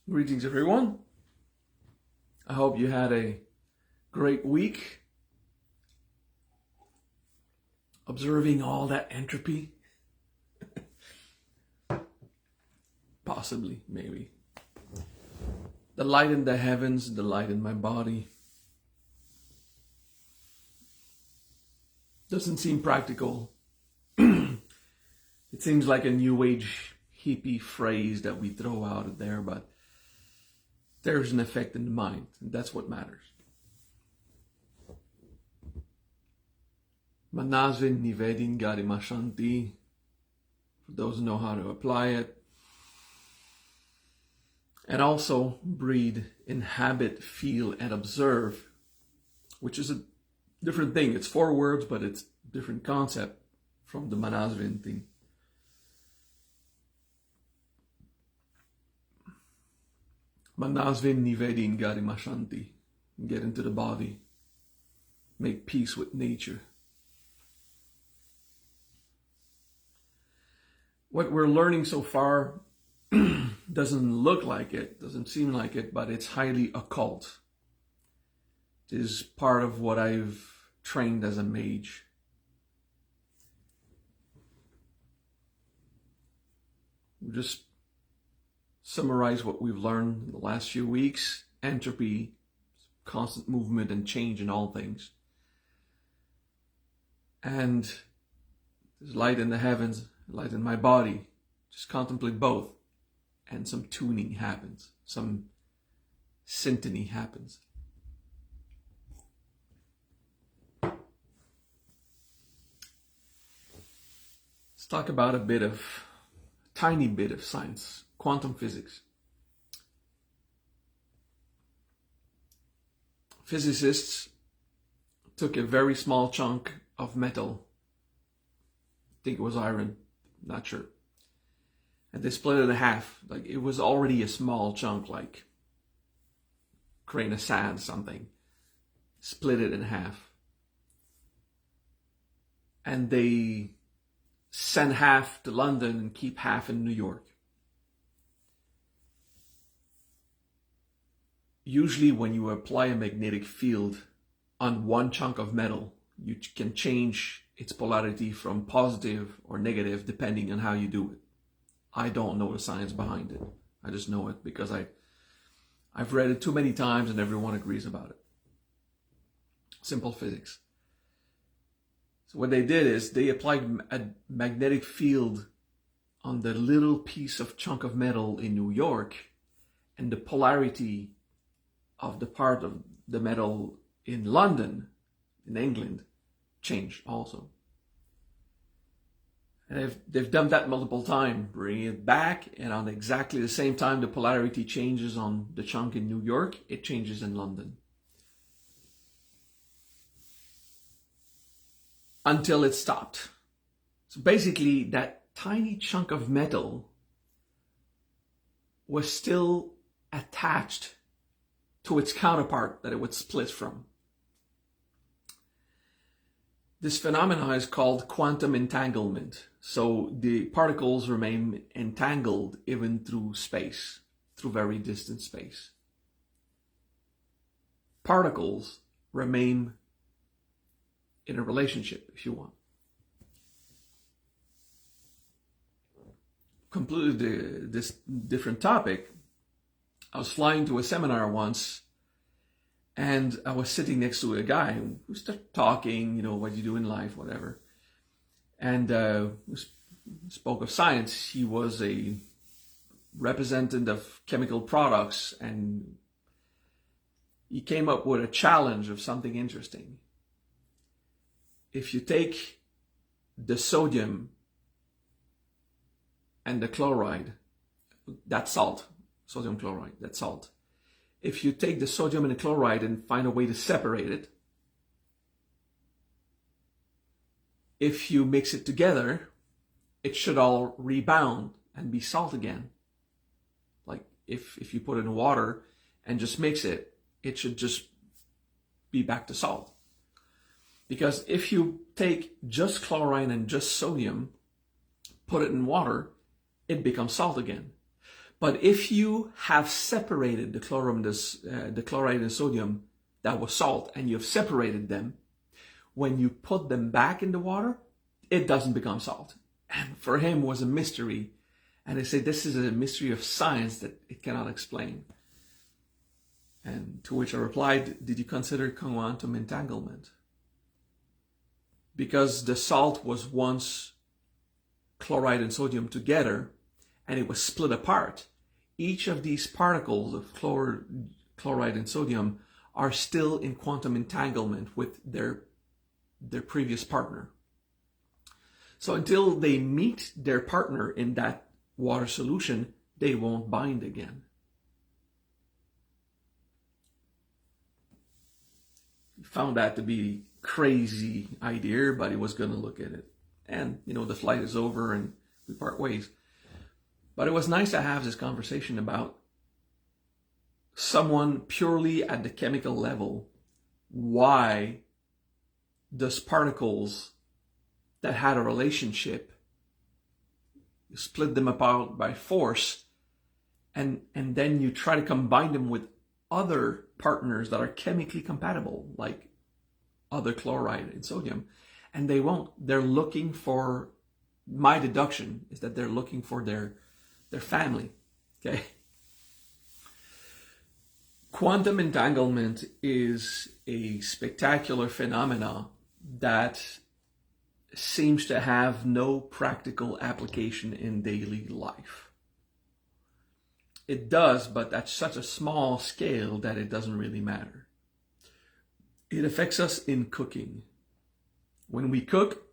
Greetings, everyone. I hope you had a great week observing all that entropy. Possibly, maybe. The light in the heavens, the light in my body. Doesn't seem practical. It seems like a new age hippie phrase that we throw out there, but there's an effect in the mind, and that's what matters. Manasvin nivedin garimashanti, for those who know how to apply it. And also breathe, inhabit, feel, and observe, which is a different thing. It's 4 words, but it's a different concept from the Manasvin thing. Manasvin nivedin garimashanti. Get into the body. Make peace with nature. What we're learning so far doesn't look like it, doesn't seem like it, but it's highly occult. It is part of what I've trained as a mage. We'll just summarize what we've learned in the last few weeks. Entropy, constant movement and change in all things. And there's light in the heavens, light in my body. Just contemplate both. And some tuning happens. Some syntony happens. Let's talk about a tiny bit of science. Quantum physics. Physicists took a very small chunk of metal. I think it was iron, not sure. And they split it in half. Like it was already a small chunk, like grain of sand, something. Split it in half. And they send half to London and keep half in New York. Usually when you apply a magnetic field on one chunk of metal, you can change its polarity from positive or negative depending on how you do it. I don't know the science behind it. I just know it because I've read it too many times and everyone agrees about it. Simple physics. So what they did is they applied a magnetic field on the little piece of chunk of metal in New York, and the polarity of the part of the metal in London, in England, changed also. And they've done that multiple times, bringing it back, and on exactly the same time the polarity changes on the chunk in New York, it changes in London. Until it stopped. So basically that tiny chunk of metal was still attached to its counterpart that it would split from. This phenomenon is called quantum entanglement. So the particles remain entangled even through space, through very distant space. Particles remain in a relationship, if you want. Completely this different topic. I was flying to a seminar once, and I was sitting next to a guy who started talking, what you do in life, whatever. And spoke of science. He was a representative of chemical products, and he came up with a challenge of something interesting. If you take the sodium and the chloride, that's salt, sodium chloride, that's salt. If you take the sodium and the chloride and find a way to separate it, if you mix it together, it should all rebound and be salt again. Like if you put it in water and just mix it, it should just be back to salt. Because if you take just chlorine and just sodium, put it in water, it becomes salt again. But if you have separated the chloride and sodium that was salt, and you've separated them, when you put them back in the water, it doesn't become salt. And for him was a mystery. And they say this is a mystery of science that it cannot explain. And to which I replied, did you consider quantum entanglement? Because the salt was once chloride and sodium together, and it was split apart. Each of these particles of chloride and sodium are still in quantum entanglement with their previous partner. So until they meet their partner in that water solution, they won't bind again. He found that to be a crazy idea, but he was going to look at it. And, the flight is over and we part ways. But it was nice to have this conversation about someone purely at the chemical level. Why does particles that had a relationship, you split them apart by force, and then you try to combine them with other partners that are chemically compatible, like other chloride and sodium, and they won't. They're looking for, my deduction is that they're looking for their family. Okay. Quantum entanglement is a spectacular phenomena that seems to have no practical application in daily life. It does, but at such a small scale that it doesn't really matter. It affects us in cooking. When we cook,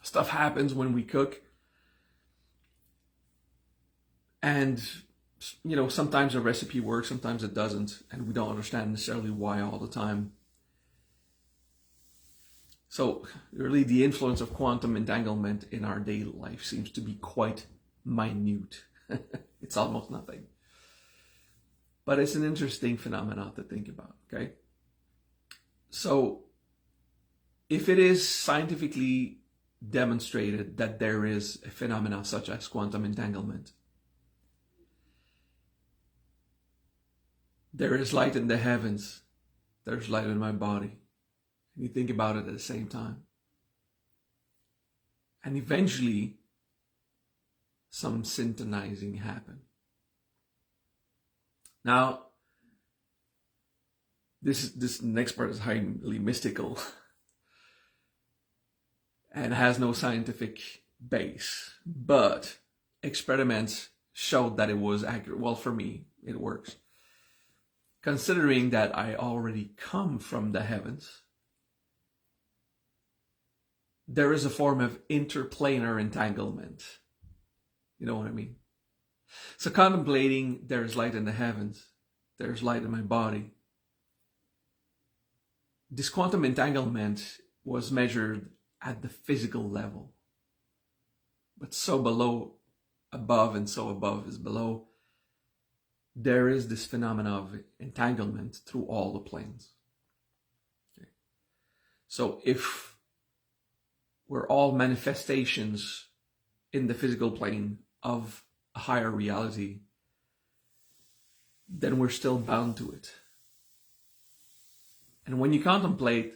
stuff happens when we cook. And, sometimes a recipe works, sometimes it doesn't, and we don't understand necessarily why all the time. So, really, the influence of quantum entanglement in our daily life seems to be quite minute. It's almost nothing. But it's an interesting phenomenon to think about, okay? So, if it is scientifically demonstrated that there is a phenomenon such as quantum entanglement, there is light in the heavens, there's light in my body. And you think about it at the same time. And eventually, some synchronizing happen. Now, this next part is highly mystical and has no scientific base, but experiments showed that it was accurate. Well, for me, it works. Considering that I already come from the heavens, there is a form of interplanar entanglement. You know what I mean? So contemplating, there's light in the heavens, there's light in my body. This quantum entanglement was measured at the physical level. But so below, above, and so above is below, there is this phenomena of entanglement through all the planes. Okay. So if we're all manifestations in the physical plane of a higher reality, then we're still bound to it. And when you contemplate,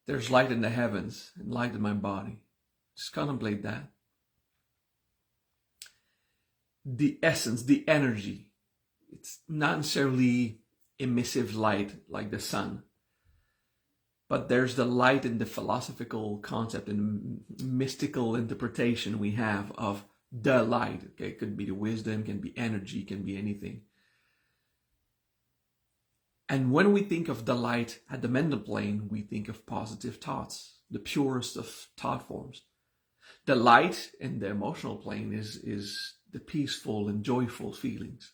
there's light in the heavens and light in my body. Just contemplate that. The essence, the energy, it's not necessarily emissive light like the sun, but there's the light in the philosophical concept and mystical interpretation we have of the light. Okay, it could be the wisdom, can be energy, can be anything. And when we think of the light at the mental plane, we think of positive thoughts, the purest of thought forms. The light in the emotional plane is the peaceful and joyful feelings,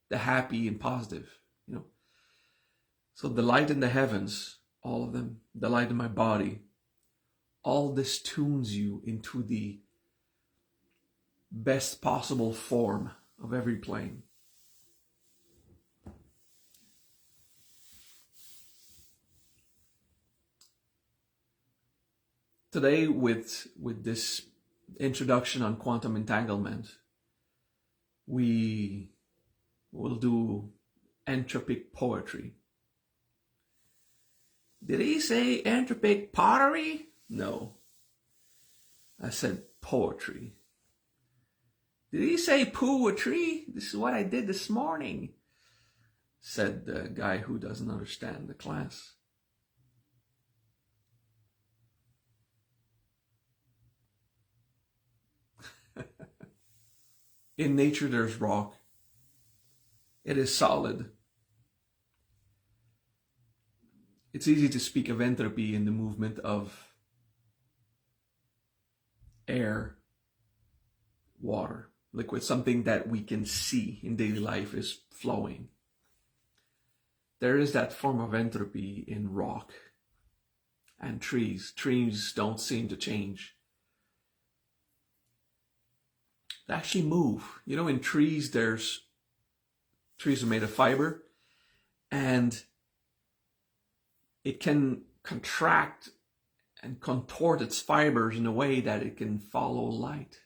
the happy and positive, So the light in the heavens, all of them, the light in my body, all this tunes you into the best possible form of every plane. Today, with this introduction on quantum entanglement, we will do entropic poetry. Did he say entropic pottery? No. I said poetry. Did he say poetry? This is what I did this morning, said the guy who doesn't understand the class. In nature, there's rock. It is solid. It's easy to speak of entropy in the movement of air, water, liquid, something that we can see in daily life is flowing. There is that form of entropy in rock and trees. Trees don't seem to change. They actually move. You know, in trees, trees are made of fiber, and it can contract and contort its fibers in a way that it can follow light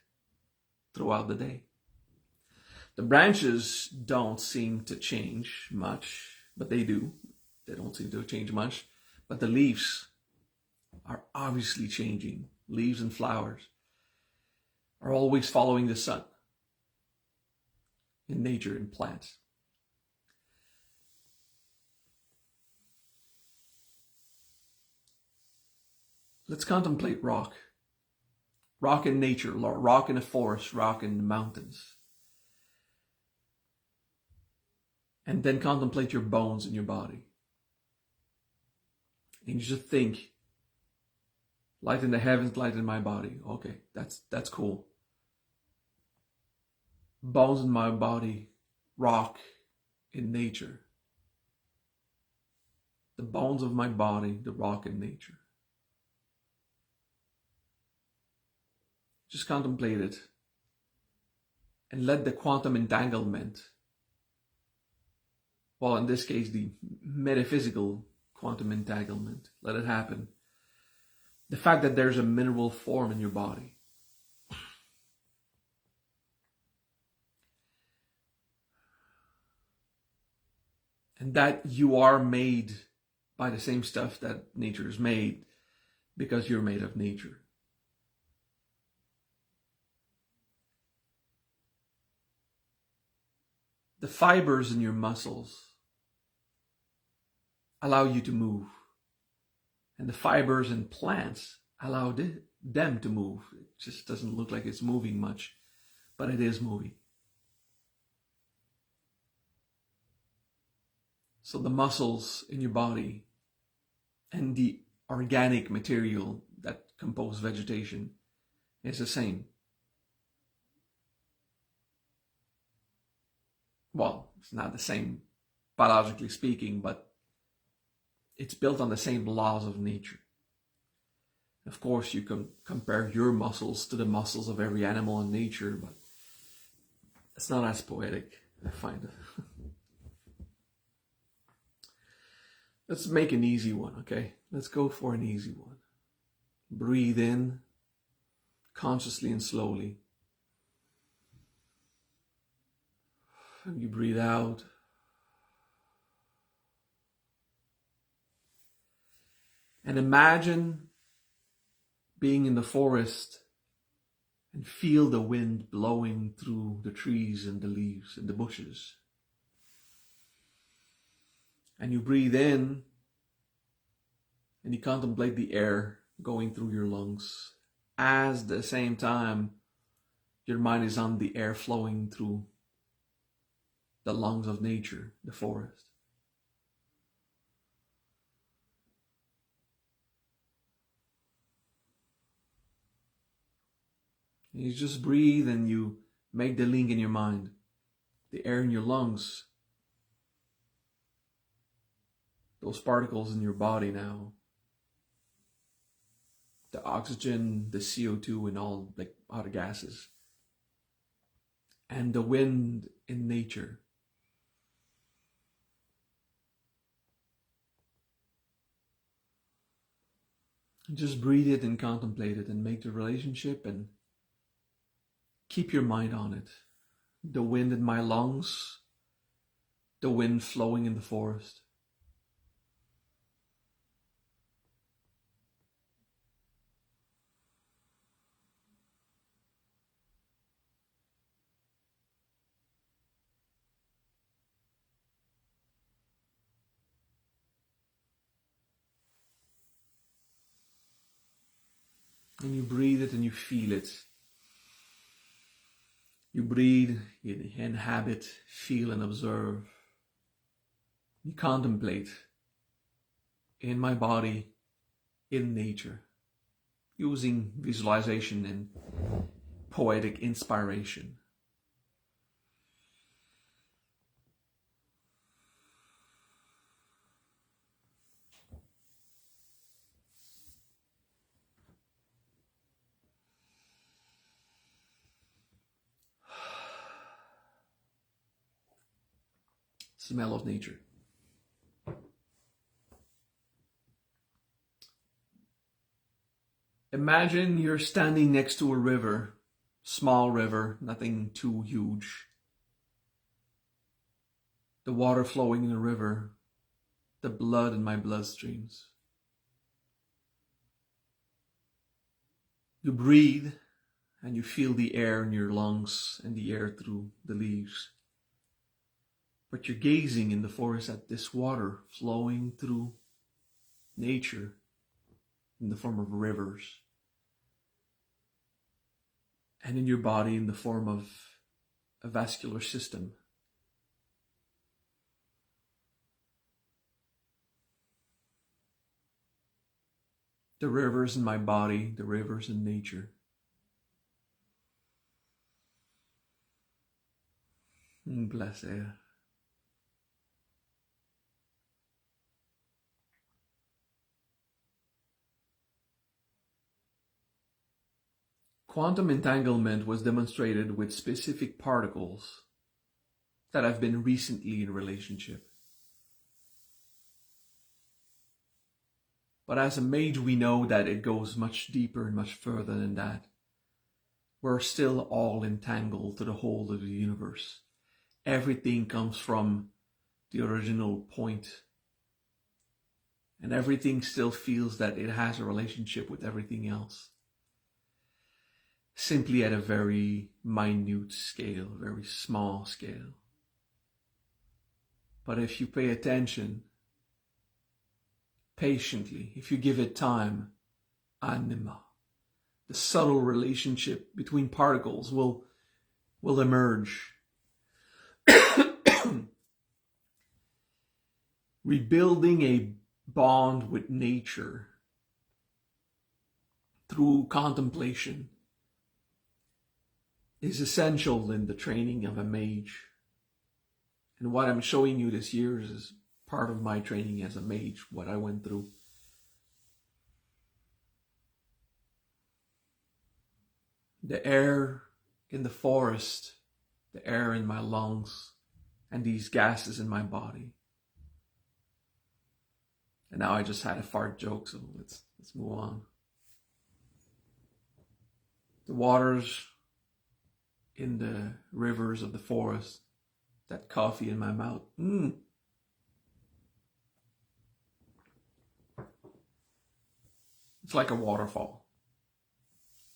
throughout the day. The branches don't seem to change much, but they do. They don't seem to change much. But the leaves are obviously changing. Leaves and flowers are always following the sun in nature, in plants. Let's contemplate rock. Rock in nature, rock in a forest, rock in the mountains. And then contemplate your bones in your body. And you just think, light in the heavens, light in my body. Okay, that's cool. Bones in my body, rock in nature. The bones of my body, the rock in nature. Just contemplate it and let the quantum entanglement, well, in this case, the metaphysical quantum entanglement, let it happen. The fact that there's a mineral form in your body. And that you are made by the same stuff that nature is made because you're made of nature. The fibers in your muscles allow you to move. And the fibers in plants allow them to move. It just doesn't look like it's moving much, but it is moving. So the muscles in your body and the organic material that compose vegetation is the same. Well, it's not the same biologically speaking, but it's built on the same laws of nature. Of course, you can compare your muscles to the muscles of every animal in nature, but it's not as poetic, I find it. Let's make an easy one, okay? Let's go for an easy one. Breathe in, consciously and slowly. And you breathe out. And imagine being in the forest and feel the wind blowing through the trees and the leaves and the bushes. And you breathe in and you contemplate the air going through your lungs. As at the same time, your mind is on the air flowing through the lungs of nature, the forest. And you just breathe and you make the link in your mind. The air in your lungs, those particles in your body now, the oxygen, the CO2 and all like other gases, and the wind in nature. Just breathe it and contemplate it and make the relationship and keep your mind on it. the wind in my lungs, the wind flowing in the forest. And you breathe it and you feel it. You breathe, you inhabit, feel and observe. You contemplate in my body, in nature, using visualization and poetic inspiration. Smell of nature. Imagine you're standing next to a river, small river, nothing too huge. The water flowing in the river, the blood in my bloodstreams. You breathe and you feel the air in your lungs and the air through the leaves. But you're gazing in the forest at this water flowing through nature in the form of rivers. And in your body in the form of a vascular system. The rivers in my body, the rivers in nature. Un placer. Quantum entanglement was demonstrated with specific particles that have been recently in relationship. But as a mage, we know that it goes much deeper and much further than that. We're still all entangled to the whole of the universe. Everything comes from the original point. And everything still feels that it has a relationship with everything else. Simply at a very minute scale, very small scale. But if you pay attention, patiently, if you give it time, anima, the subtle relationship between particles will emerge. Rebuilding a bond with nature through contemplation is essential in the training of a mage. And what I'm showing you this year is part of my training as a mage, what I went through. The air in the forest, the air in my lungs, and these gases in my body. And now I just had a fart joke, so let's move on. The waters in the rivers of the forest, that coffee in my mouth. It's like a waterfall,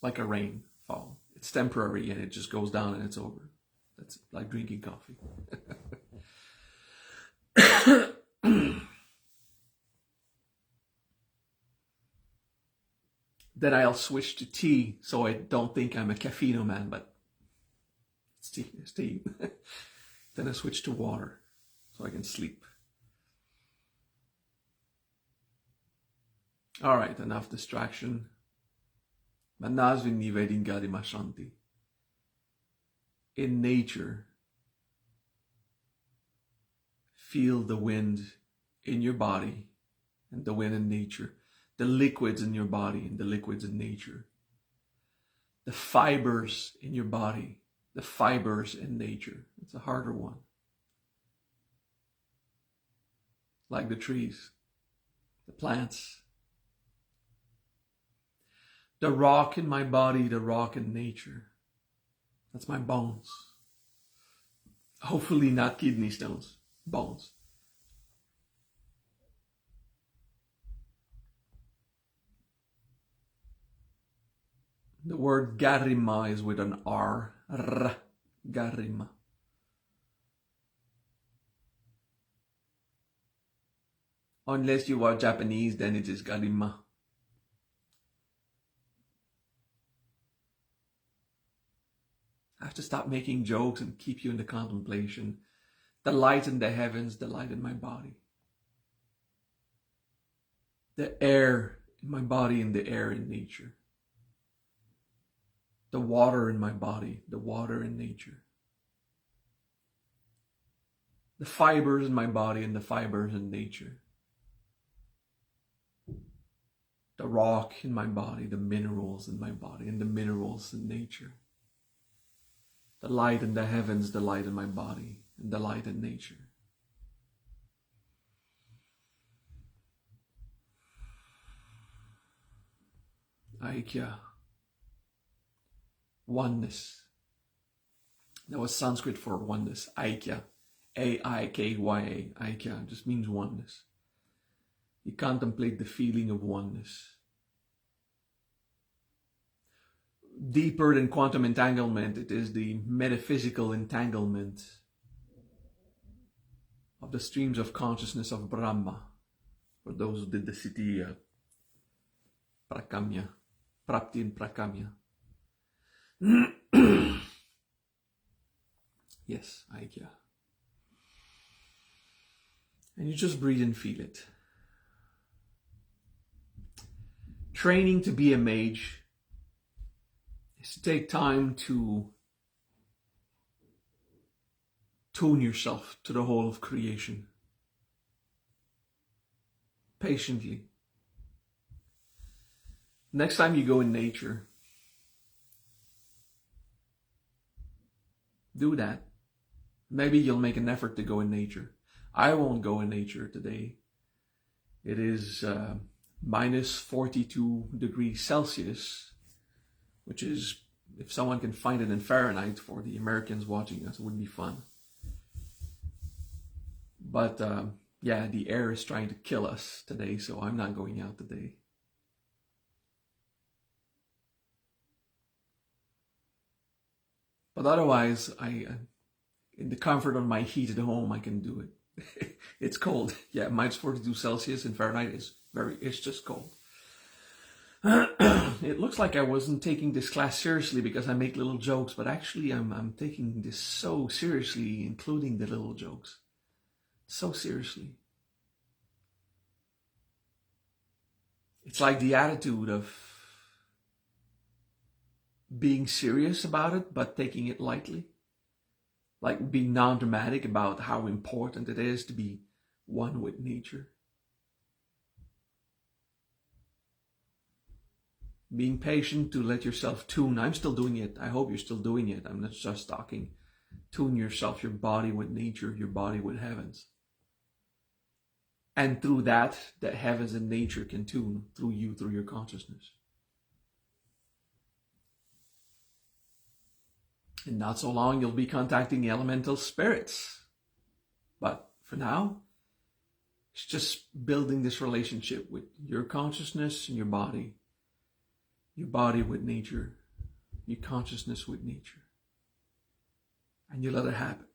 like a rainfall. It's temporary and it just goes down and it's over. That's like drinking coffee. Then I'll switch to tea, so I don't think I'm a caffeine man, but it's tea. It's tea. Then I switch to water, so I can sleep. All right, enough distraction. In nature, feel the wind in your body and the wind in nature. The liquids in your body and the liquids in nature. The fibers in your body, the fibers in nature. It's a harder one. Like the trees, the plants. The rock in my body, the rock in nature. That's my bones. Hopefully not kidney stones, bones. The word garima is with an R. R. Garima. Unless you are Japanese, then it is garima. I have to stop making jokes and keep you in the contemplation. The light in the heavens, the light in my body. The air in my body and the air in nature. The water in my body, the water in nature. The fibers in my body and the fibers in nature. The rock in my body, the minerals in my body and the minerals in nature. The light in the heavens, the light in my body and the light in nature. Aikya. Oneness. That was Sanskrit for oneness. Aikya. A-I-K-Y-A. Aikya just means oneness. You contemplate the feeling of oneness. Deeper than quantum entanglement, it is the metaphysical entanglement of the streams of consciousness of Brahma. For those who did the city Prakamya, Prapti and Prakamya. Yes, Aikya. And you just breathe and feel it. Training to be a mage is to take time to tune yourself to the whole of creation. Patiently. Next time you go in nature, do that. Maybe you'll make an effort to go in nature. I won't go in nature today. It is minus 42 degrees Celsius, which is, if someone can find it in Fahrenheit for the Americans watching us, it would be fun. But yeah, the air is trying to kill us today, so I'm not going out today. But otherwise, in the comfort of my heated home, I can do it. It's cold. Yeah, minus 42 Celsius in Fahrenheit is it's just cold. It looks like I wasn't taking this class seriously because I make little jokes, but actually I'm taking this so seriously, including the little jokes. So seriously. It's like the attitude of being serious about it, but taking it lightly. Like being non-dramatic about how important it is to be one with nature. Being patient to let yourself tune. I'm still doing it. I hope you're still doing it. I'm not just talking. Tune yourself, your body with nature, your body with heavens. And through that, the heavens and nature can tune through you, through your consciousness. In not so long, you'll be contacting elemental spirits. But for now, it's just building this relationship with your consciousness and your body with nature, your consciousness with nature. And you let it happen.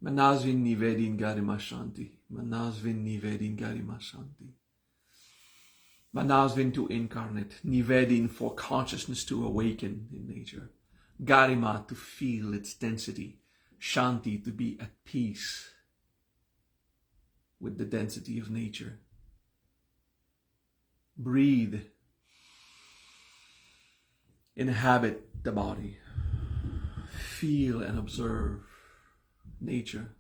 Manasvin nivedin garima shanti. Manasvin nivedin garima shanti. Manasvin to incarnate. Nivedin for consciousness to awaken in nature. Garima to feel its density. Shanti to be at peace with the density of nature. Breathe. Inhabit the body. Feel and observe nature.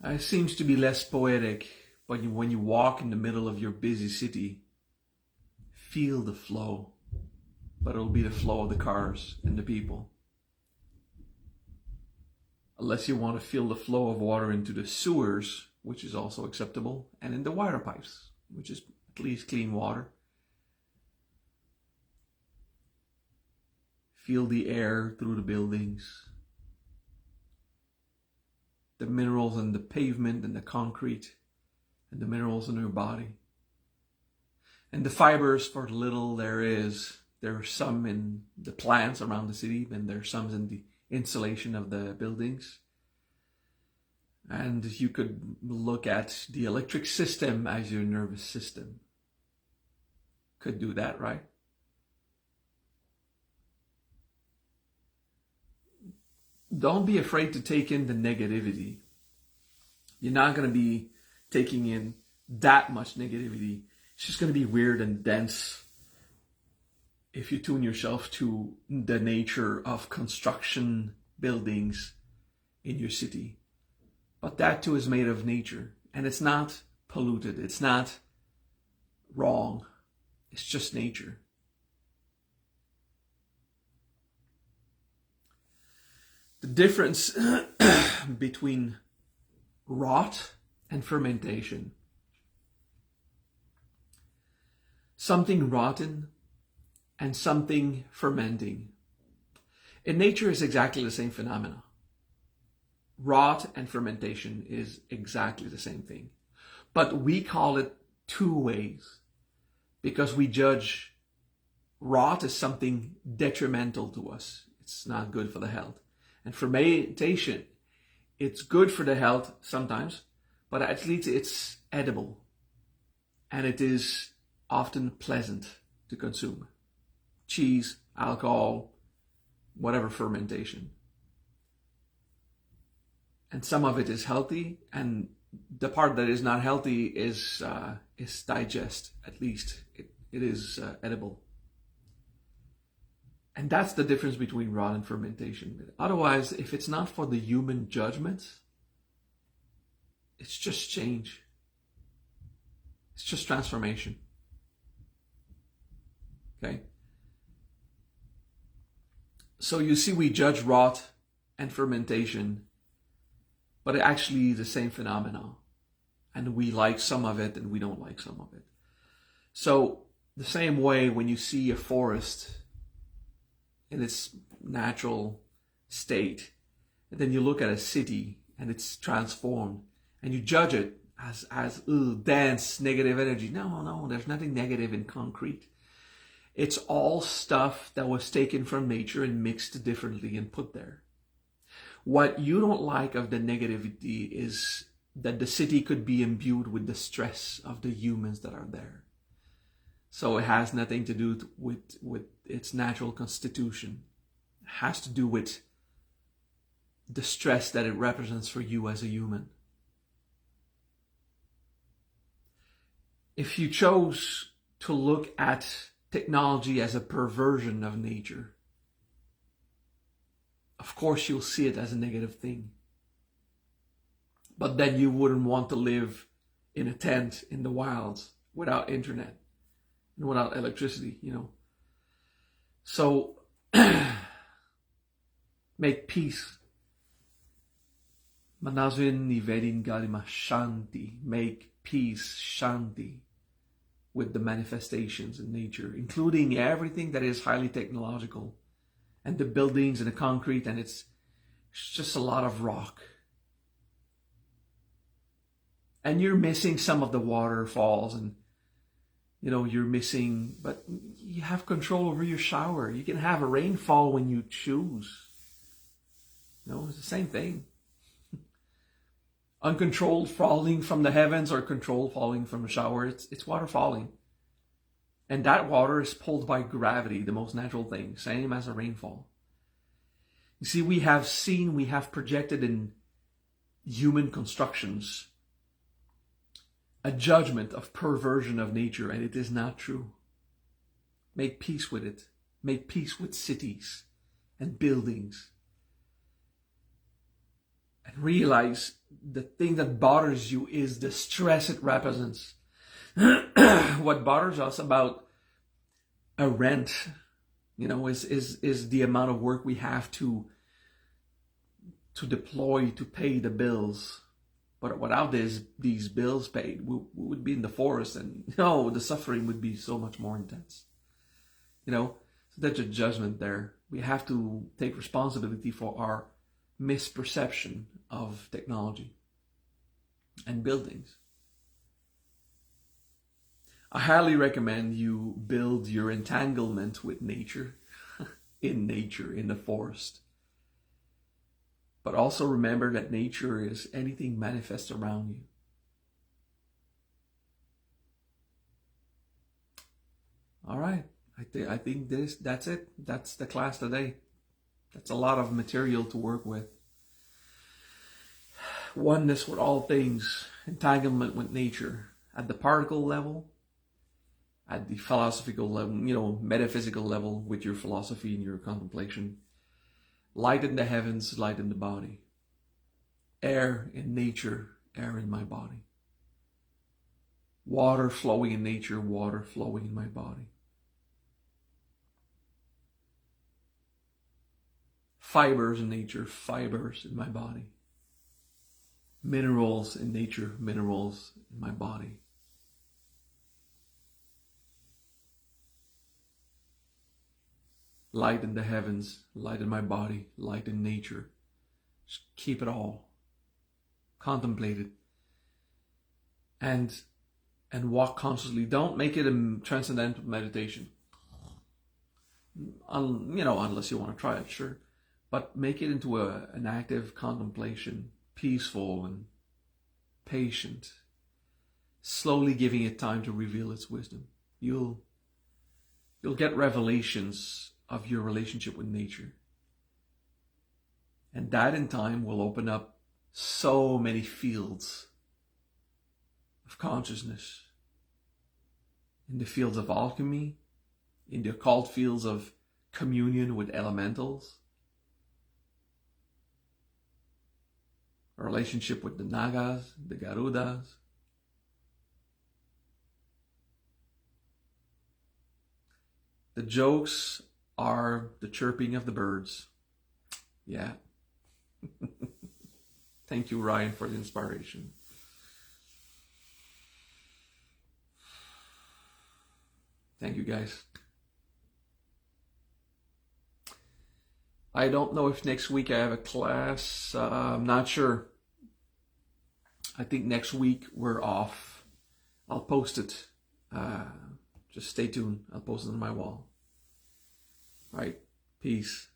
It seems to be less poetic, but when you walk in the middle of your busy city, feel the flow. but it'll be the flow of the cars and the people. Unless you want to feel the flow of water into the sewers, which is also acceptable, and in the water pipes, which is at least clean water. Feel the air through the buildings, the minerals in the pavement and the concrete, and the minerals in your body. And the fibers, for the little there are some in the plants around the city, and there are some in the insulation of the buildings. And you could look at the electric system as your nervous system. Could do that, right? Don't be afraid to take in the negativity. You're not going to be taking in that much negativity. It's just going to be weird and dense if you tune yourself to the nature of construction buildings in your city. But that too is made of nature, and it's not polluted. It's not wrong. It's just nature. The difference between rot and fermentation. Something rotten and something fermenting. In nature is exactly the same phenomena. Rot and fermentation is exactly the same thing. But we call it two ways because we judge rot as something detrimental to us. It's not good for the health. And fermentation, it's good for the health sometimes, but at least it's edible. And it is often pleasant to consume. Cheese, alcohol, whatever fermentation. And some of it is healthy, and the part that is not healthy is digest. At least it is edible. And that's the difference between rot and fermentation. Otherwise, if it's not for the human judgment, it's just change. It's just transformation. Okay? So you see, we judge rot and fermentation, but it's actually the same phenomena. And we like some of it and we don't like some of it. So the same way when you see a forest in its natural state, and then you look at a city and it's transformed, and you judge it as dense, negative energy. No, there's nothing negative in concrete. It's all stuff that was taken from nature and mixed differently and put there. What you don't like of the negativity is that the city could be imbued with the stress of the humans that are there. So it has nothing to do with its natural constitution. It has to do with the stress that it represents for you as a human. If you chose to look at technology as a perversion of nature, of course you'll see it as a negative thing. But then you wouldn't want to live in a tent in the wilds without internet and without electricity, So make peace. Manazwin nivedin galima shanti. Make peace, shanti, with the manifestations in nature, including everything that is highly technological, and the buildings and the concrete, and it's just a lot of rock. And you're missing some of the waterfalls, and you're missing, but you have control over your shower. You can have a rainfall when you choose. It's the same thing. Uncontrolled falling from the heavens or controlled falling from a shower, it's water falling. And that water is pulled by gravity, the most natural thing, same as a rainfall. You see, we have projected in human constructions a judgment of perversion of nature, and it is not true. Make peace with it. Make peace with cities and buildings. And realize the thing that bothers you is the stress it represents. What bothers us about a rent is the amount of work we have to deploy to pay the bills. But without these bills paid, we would be in the forest, and the suffering would be so much more intense. So that's a judgment there. We have to take responsibility for our misperception of technology and buildings. I highly recommend you build your entanglement with nature, in the forest. But also remember that nature is anything manifest around you. All right, I think that's it. That's the class today. That's a lot of material to work with. Oneness with all things, entanglement with nature, at the particle level, at the philosophical level, metaphysical level with your philosophy and your contemplation. Light in the heavens, light in the body. Air in nature, air in my body. Water flowing in nature, water flowing in my body. Fibers in nature, fibers in my body. Minerals in nature, minerals in my body. Light in the heavens, light in my body, light in nature. Just keep it all. Contemplate it. And walk consciously. Don't make it a transcendental meditation. Unless you want to try it, sure. But make it into an active contemplation, peaceful and patient, slowly giving it time to reveal its wisdom. You'll get revelations of your relationship with nature. And that in time will open up so many fields of consciousness. In the fields of alchemy, in the occult fields of communion with elementals, a relationship with the Nagas, the Garudas. The jokes are the chirping of the birds. Yeah. Thank you, Ryan, for the inspiration. Thank you, guys. I don't know if next week I have a class. I'm not sure. I think next week we're off. I'll post it. Just stay tuned. I'll post it on my wall. All right. Peace.